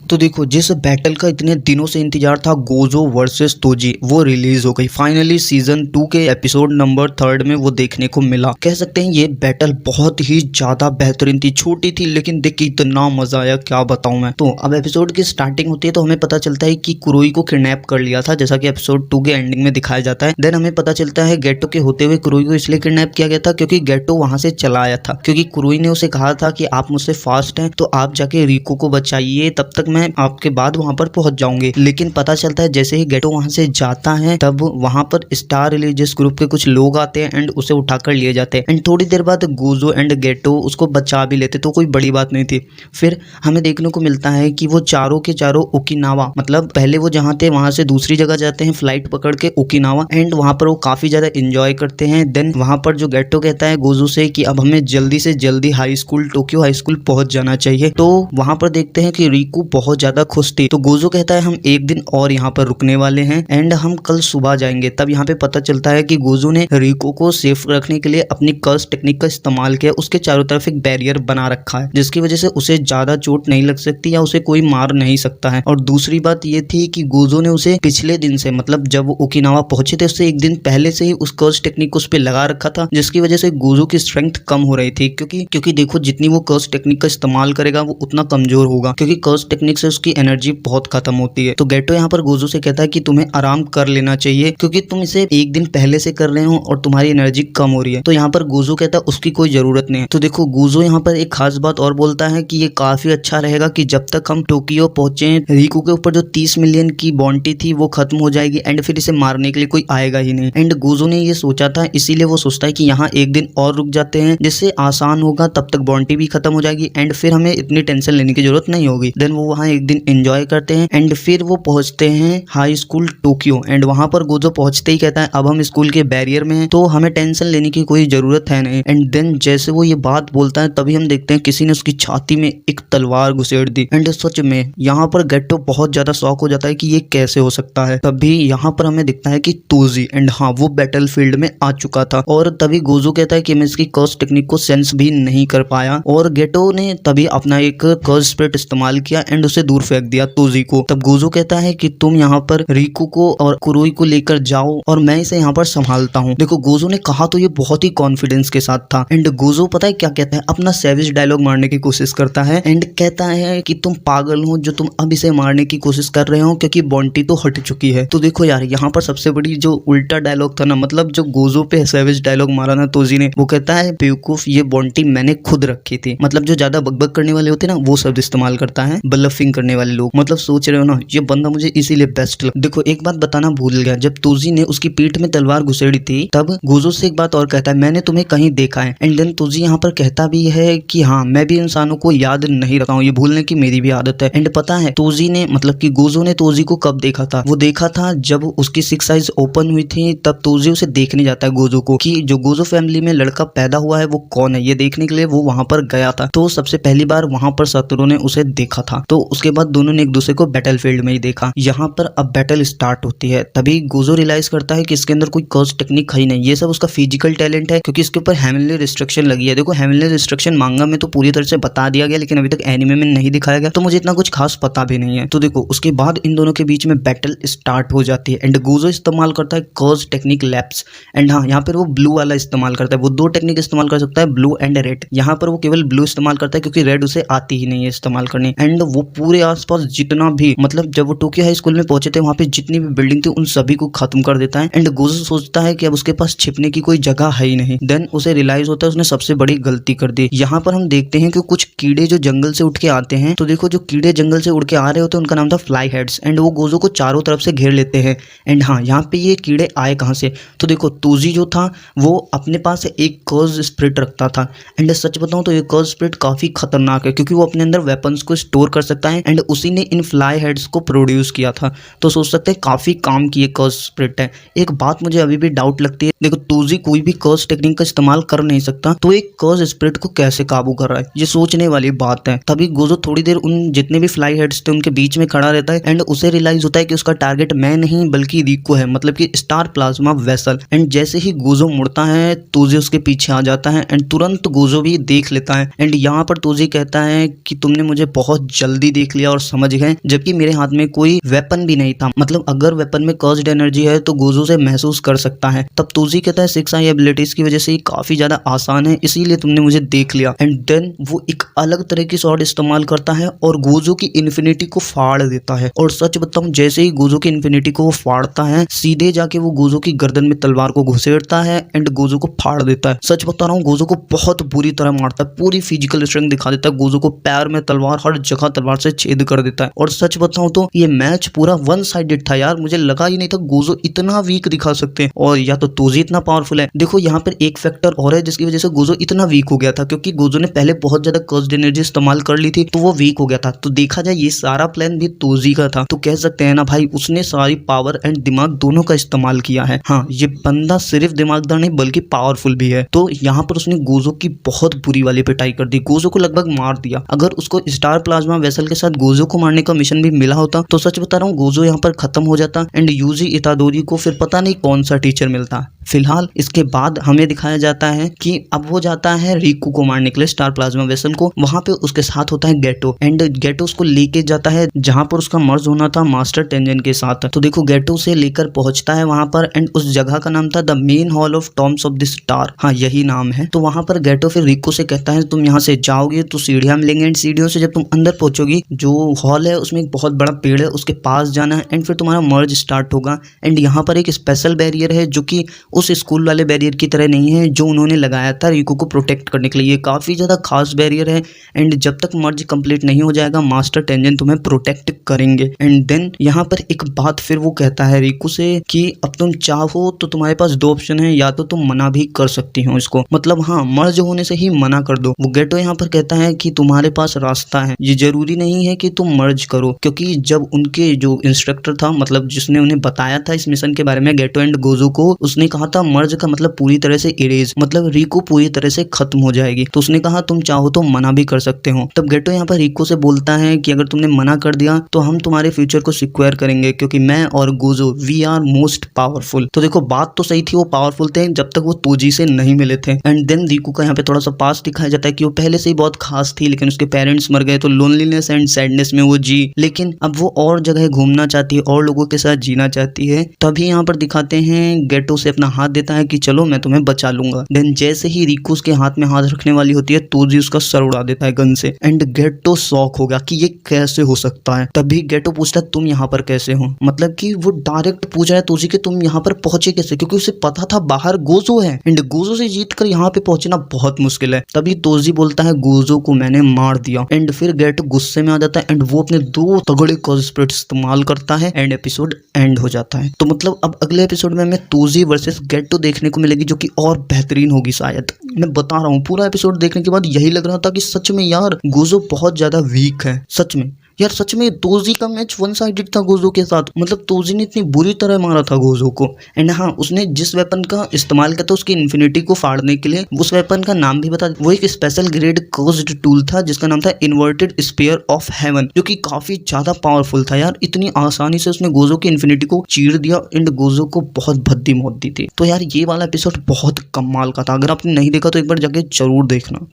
तो देखो, जिस बैटल का इतने दिनों से इंतजार था, गोजो वर्सेस तोजी, वो रिलीज हो गई फाइनली। सीजन 2 के एपिसोड नंबर 3 में वो देखने को मिला। कह सकते हैं ये बैटल बहुत ही ज्यादा बेहतरीन थी। छोटी थी लेकिन देख के इतना मजा आया, क्या बताऊं मैं। तो अब एपिसोड की स्टार्टिंग होती है तो हमें पता चलता है कि कुरोई को किडनैप कर लिया था, जैसा कि एपिसोड 2 के एंडिंग में दिखाया जाता है। देन हमें पता चलता है गेटो के होते हुए कुरोई को इसलिए किडनैप किया गया था क्योंकि गेटो वहां से चला आया था, क्योंकि कुरोई ने उसे कहा था कि आप मुझसे फास्ट हैं तो आप जाके रिको को बचाइए, तब तक मैं आपके बाद वहां पर पहुंच जाऊंगे। लेकिन पता चलता है जैसे ही गेटो वहां से जाता है तब वहां पर स्टार रिलीजियस ग्रुप के कुछ लोग आते हैं एंड उसे उठाकर लिए जाते हैं। एंड थोड़ी देर बाद गोजो एंड गेटो उसको बचा भी लेते, तो कोई बड़ी बात नहीं थी। फिर हमें देखने को मिलता है कि वो चारों के चारों ओकिनावा, मतलब पहले वो जहाँ थे वहां से दूसरी जगह जाते हैं फ्लाइट पकड़ के ओकिनावा, एंड वहां पर वो काफी ज्यादा एंजॉय करते हैं। देन वहां पर जो गेटो कहता है गोजो से कि अब हमें जल्दी से जल्दी high school, Tokyo high school पहुंच जाना चाहिए। तो वहां पर देखते हैं कि रिको बहुत ज्यादा खुश थी। तो गोजो कहता है हम एक दिन और यहाँ पर रुकने वाले हैं एंड हम कल सुबह जाएंगे। तब यहाँ पे पता चलता है कि गोजो ने रिको को सेफ रखने के लिए अपनी कर्स टेक्निक का इस्तेमाल किया। उसके चारों तरफ एक बैरियर बना रखा है जिसकी वजह से उसे ज्यादा चोट नहीं लग सकती या उसे कोई मार नहीं सकता है। और दूसरी बात ये थी कि गोजो ने उसे पिछले दिन से, मतलब जब वो ओकिनावा पहुंचे थे उससे एक दिन पहले से ही उस कर्स टेक्निक को उस पर लगा रखा था, जिसकी वजह से गोजो की स्ट्रेंथ कम हो रही थी। क्योंकि देखो, जितनी वो कर्स टेक्निक का इस्तेमाल करेगा वो उतना कमजोर होगा, क्योंकि कर्स टेक्निक से उसकी एनर्जी बहुत खत्म होती है। तो गेटो यहाँ पर गोजो से कहता है कि तुम्हें आराम कर लेना चाहिए क्योंकि तुम इसे एक दिन पहले से कर रहे हो और तुम्हारी एनर्जी कम हो रही है। तो यहाँ पर गोजो कहता है उसकी कोई जरूरत नहीं है। तो देखो, गोजो यहाँ पर एक खास बात और बोलता है कि ये काफी अच्छा रहेगा कि जब तक हम टोक्यो पहुंचे रिको के ऊपर जो 30 मिलियन की बॉन्टी थी वो खत्म हो जाएगी एंड फिर इसे मारने के लिए कोई आएगा ही नहीं। एंड गोजो ने ये सोचा था, इसीलिए वो सोचता है कि यहाँ एक दिन और रुक जाते हैं जिससे आसान होगा, तब तक बॉन्टी भी खत्म हो जाएगी एंड फिर हमें इतनी टेंशन लेने की जरूरत नहीं होगी। देन वो वहाँ एक दिन एंजॉय करते हैं एंड फिर वो पहुंचते हैं हाई स्कूल टोक्यो। एंड वहां पर गोजो पहुंचते ही कहता है अब हम स्कूल के बैरियर में हैं तो हमें टेंशन लेने की कोई जरूरत है नहीं। एंड देन जैसे वो ये बात बोलता है तभी हम देखते हैं किसी ने उसकी छाती में एक तलवार घुसेड़ दी। एंड सच में यहाँ पर गेटो बहुत ज्यादा शॉक हो जाता है कि ये कैसे हो सकता है। तभी यहाँ पर हमें दिखता है कि तोजी, एंड हाँ, वो बैटल फील्ड में आ चुका था। और तभी गोजो कहता है कि मैं इसकी कर्स टेक्निक को सेंस भी नहीं कर पाया, और गेटो ने तभी अपना एक कर्स स्पिरिट इस्तेमाल किया एंड उसे दूर फेंक दिया तोजी को। तब गोजो कहता है कि तुम यहाँ पर रिको को और कुरोई को लेकर जाओ और मैं इसे यहाँ पर संभालता हूँ। देखो, गोजो ने कहा तो ये बहुत ही कॉन्फिडेंस के साथ था। एंड गोजो पता है क्या कहता है, अपना सेविज डायलॉग मारने की कोशिश करता है एंड कहता है कि तुम पागल हो जो तुम अब इसे मारने की कोशिश कर रहे हो क्योंकि बॉन्टी तो हट चुकी है। तो देखो यार, यहाँ पर सबसे बड़ी जो उल्टा डायलॉग था ना, मतलब जो गोजो पे सेविज डायलॉग मारा ना तोजी ने, वो कहता है बेवकूफ, ये बॉन्टी मैंने खुद रखी थी। मतलब जो ज्यादा बकबक करने वाले होते ना वो शब्द इस्तेमाल करता है, ब्लफिंग करने वाले लोग। मतलब सोच रहे हो ना, ये बंदा मुझे इसीलिए बेस्ट लगा। देखो, एक बात बताना भूल गया, जब तोजी ने उसकी पीठ में तलवार घुसेड़ी थी तब गोजो से एक बात और कहता है, मैंने तुम्हें कहीं देखा है। एंड देन तोजी यहाँ पर कहता भी है कि हाँ, मैं भी इंसानों को याद नहीं रखता हूँ, ये भूलने की मेरी भी आदत है। एंड पता है तोजी ने, मतलब कि गोजो ने तोजी को कब देखा था? वो देखा था जब उसकी 6 आइज ओपन हुई थी, तब तोजी उसे देखने जाता है गोजो को, कि जो गोजो फैमिली में लड़का पैदा हुआ है वो कौन है, ये देखने के लिए वो वहां पर गया था। तो सबसे पहली बार वहां पर सतोरू ने उसे देखा था। तो उसके बाद दोनों ने एक दूसरे को बैटल फील्ड में ही देखा। यहाँ पर अब बैटल स्टार्ट होती है। तभी गोजो रियलाइज करता है कि इसके अंदर कोई कर्स टेक्निक है ही नहीं, ये सब उसका फिजिकल टैलेंट है, क्योंकि इसके ऊपर हेवनली रिस्ट्रिक्शन लगी है। देखो, हेवनली रिस्ट्रिक्शन मांगा में तो पूरी तरह से बता दिया गया, लेकिन अभी तक एनिमे में नहीं दिखाया गया, तो मुझे इतना कुछ खास पता भी नहीं है। तो देखो, उसके बाद इन दोनों के बीच में बैटल स्टार्ट हो जाती है एंड गोजो इस्तेमाल करता है कर्स टेक्निक लैप्स। एंड हाँ, यहाँ पर वो ब्लू वाला इस्तेमाल करता है। वो 2 टेक्निक इस्तेमाल कर सकता है, ब्लू एंड रेड। यहाँ पर वो केवल ब्लू इस्तेमाल करता है क्योंकि रेड उसे आती ही नहीं है इस्तेमाल करनी। एंड वो पूरे आसपास जितना भी, मतलब जब वो टोक्यो हाई स्कूल में पहुंचे थे वहां पे जितनी भी बिल्डिंग थी उन सभी को खत्म कर देता है। एंड गोजो सोचता है कि अब उसके पास छिपने की कोई जगह है ही नहीं। देन उसे रियलाइज होता है उसने सबसे बड़ी गलती कर दी। यहाँ पर हम देखते हैं कि कुछ कीड़े जो जंगल से उठ के आते हैं, तो देखो जो कीड़े जंगल से उड़ के आ रहे होते हैं उनका नाम था फ्लाई हेड्स। एंड वो गोजो को चारों तरफ से घेर लेते हैं। एंड हाँ, यहाँ पे ये कीड़े आए कहाँ से? तो देखो, तोजी जो था वो अपने पास एक कर्स स्पिरिट रखता था। एंड सच बताऊं तो ये कर्स स्पिरिट काफी खतरनाक है क्योंकि वो अपने अंदर वेपन्स को स्टोर कर सकता है एंड उसी ने इन फ्लाई हेड्स को प्रोड्यूस किया था। तो सोच सकते हैं काफी काम की ये कर्स स्पिरिट है। एक बात मुझे अभी भी डाउट लगती है, देखो तोजी कोई भी कर्स टेक्निक का इस्तेमाल कर नहीं सकता, तो एक कर्स स्पिरिट को कैसे काबू कर रहा है, ये सोचने वाली बात है। तभी गोजो थोड़ी देर उन जितने भी फ्लाई हेड्स थे उनके बीच में खड़ा रहता है एंड उसे रियलाइज होता है कि उसका टारगेट मैं नहीं बल्कि रिको है, मतलब कि स्टार प्लाज्मा वेसल। एंड जैसे ही गोजो मुड़ता है तोजी उसके पीछे आ जाता है एंड तुरंत गोजो भी देख लेता है। एंड यहाँ पर तोजी कहता है कि तुमने मुझे बहुत जल्दी देख लिया और समझ गए, जबकि मेरे हाथ में कोई वेपन भी नहीं था। मतलब अगर वेपन में कर्स्ड एनर्जी है तो गोजो से महसूस कर सकता है। तब तोजी कहता है 6 आई एबिलिटीज की वजह से ये काफी ज्यादा आसान है, इसीलिए तुमने मुझे देख लिया। एंड देन वो एक अलग तरह की स्वॉर्ड इस्तेमाल करता है और गोजो की इन्फिनिटी को फाड़ देता है। और सच बताऊं, जैसे ही गोजो की इन्फिनिटी को वो फाड़ता है, सीधे जाके वो गोजो की गर्दन में तलवार को घुसेड़ता है एंड गोजो को फाड़ देता है। सच बता रहा हूँ, गोजो को बहुत बुरी तरह मारता है, पूरी फिजिकल स्ट्रेंथ दिखा देता है। गोजो को पैर में तलवार, हर जगह तलवार से छेद कर देता है। और सच बताऊं तो ये मैच पूरा वन साइडेड था यार, मुझे लगा ही नहीं था गोजो इतना वीक दिखा सकते हैं, और या तो तोजी इतना पावरफुल है। देखो यहाँ पर एक फैक्टर और है जिसकी वजह से गोजो इतना वीक हो गया था, क्योंकि गोजो ने पहले बहुत ज्यादा कर्स्ड एनर्जी इस्तेमाल कर ली थी, तो वो वीक हो गया था। तो देखा जाए ये सारा प्लान भी तोजी का था, तो कह सकते हैं ना भाई, उसने सारी पावर एंड दिमाग दोनों का इस्तेमाल किया है। हाँ, ये बंदा सिर्फ दिमागदार नहीं बल्कि पावरफुल भी है। तो यहाँ पर उसने गोजो की बहुत बुरी वाली पिटाई कर दी, गोजो को लगभग मार दिया। अगर उसको स्टार प्लाज्मा वेसल के साथ गोजो को मारने का मिशन भी मिला होता तो सच बता रहा हूँ गोजो यहाँ पर खत्म हो जाता एंड यूजी इतादोरी को फिर पता नहीं कौन सा टीचर मिलता। फिलहाल इसके बाद हमें दिखाया जाता है कि अब वो जाता है रिकू को मारने के लिए, स्टार प्लाज्मा वेसल को। वहां पे उसके साथ होता है गेटो एंड गेटो उसको लेके जाता है जहां पर उसका मर्ज होना था मास्टर टेंजन के साथ। तो देखो गेटो से लेकर पहुंचता है वहां पर एंड उस जगह का नाम था the main hall of Tom's of the star. हाँ, यही नाम है। तो वहां पर गेटो फिर रिकू से कहता है तुम यहाँ से जाओगे तो सीढ़ियां मिलेंगे एंड सीढ़ियों से जब तुम अंदर पहुंचोगी, जो हॉल है उसमें एक बहुत बड़ा पेड़ है, उसके पास जाना है एंड फिर तुम्हारा मर्ज स्टार्ट होगा। एंड यहाँ पर एक स्पेशल बैरियर है जो कि उस स्कूल वाले बैरियर की तरह नहीं है जो उन्होंने लगाया था रिकू को प्रोटेक्ट करने के लिए। ये काफी ज्यादा खास बैरियर है एंड जब तक मर्ज कंप्लीट नहीं हो जाएगा मास्टर टेंजन तुम्हें प्रोटेक्ट करेंगे। एंड देन यहाँ पर एक बात फिर वो कहता है रिकू से कि अब तुम चाहो तो तुम्हारे पास दो ऑप्शन है, या तो तुम मना भी कर सकती हो इसको, मतलब हाँ, मर्ज होने से ही मना कर दो। वो गेटो यहाँ पर कहता है कि तुम्हारे पास रास्ता है, ये जरूरी नहीं है कि तुम मर्ज करो, क्योंकि जब उनके जो इंस्ट्रक्टर था, मतलब जिसने उन्हें बताया था इस मिशन के बारे में गेटो एंड गोजो को, उसने कहा था मर्ज का मतलब पूरी तरह से इरेज, मतलब रिको पूरी तरह से खत्म हो जाएगी। तो उसने कहा तुम चाहो तो मना भी कर सकते हो। तब गेटो यहाँ पर रिको से बोलता है कि अगर तुमने मना कर दिया तो हम तुम्हारे फ्यूचर को सिक्योर करेंगे, क्योंकि मैं और Gojo we are most powerful. तो देखो बात तो सही थी, वो पावरफुल थे जब तक वो तोजी से नहीं मिले थे। एंड देन रिको का यहाँ पे थोड़ा सा पास दिखाया जाता है कि वो पहले से ही बहुत खास थी, लेकिन उसके पेरेंट्स मर गए तो लोनलीनेस एंड सैडनेस में वो जी, लेकिन अब वो और जगह घूमना चाहती है और लोगों के साथ जीना चाहती है। तभी यहाँ पर दिखाते हैं गेटो से अपना हाथ देता है कि चलो मैं तुम्हें बचा लूंगा। देन जैसे ही रिको उसके हाथ में हाथ रखने वाली होती है तोजी उसका सर उड़ा देता है गन से एंड गेटो शॉक हो गया कि ये कैसे हो सकता है। तभी गेटो पूछता है तुम यहाँ पर कैसे हो, मतलब कि वो डायरेक्ट पूछ रहा है तोजी कि तुम यहाँ पर पहुंचे कैसे, क्योंकि उसे पता था बाहर गोजो है एंड गोजो से जीत कर यहाँ पे पहुंचना बहुत मुश्किल है। तभी तोजी बोलता है गोजो को मैंने मार दिया एंड फिर गेटो गुस्से में आ जाता है एंड वो अपने दो तगड़े कर्ज स्प्रिट इस्तेमाल करता है एंड एपिसोड एंड हो जाता है। तो मतलब अब अगले एपिसोड में हमें तोजी वर्सेस गेटो देखने को मिलेगी, जो कि और बेहतरीन होगी शायद। मैं बता रहा हूँ, पूरा एपिसोड देखने के बाद यही लग रहा था कि सच में यार गोजो बहुत ज्यादा वीक है। सच में यार, सच में तोजी का मैच वन साइडेड था गोजो के साथ, मतलब तोजी ने इतनी बुरी तरह मारा था गोजो को। एंड हाँ, उसने जिस वेपन का इस्तेमाल किया था उसकी इन्फिनिटी को फाड़ने के लिए, उस वेपन का नाम भी बता, वो एक स्पेशल ग्रेड कर्स्ड टूल था जिसका नाम था इन्वर्टेड स्पेयर ऑफ हेवन, जो कि काफी ज्यादा पावरफुल था यार। इतनी आसानी से उसने गोजो की इन्फिनिटी को चीर दिया एंड गोजो को बहुत भद्दी मौत दी थी। तो यार ये वाला एपिसोड बहुत कमाल का था, अगर आपने नहीं देखा तो एक बार जाके जरूर देखना।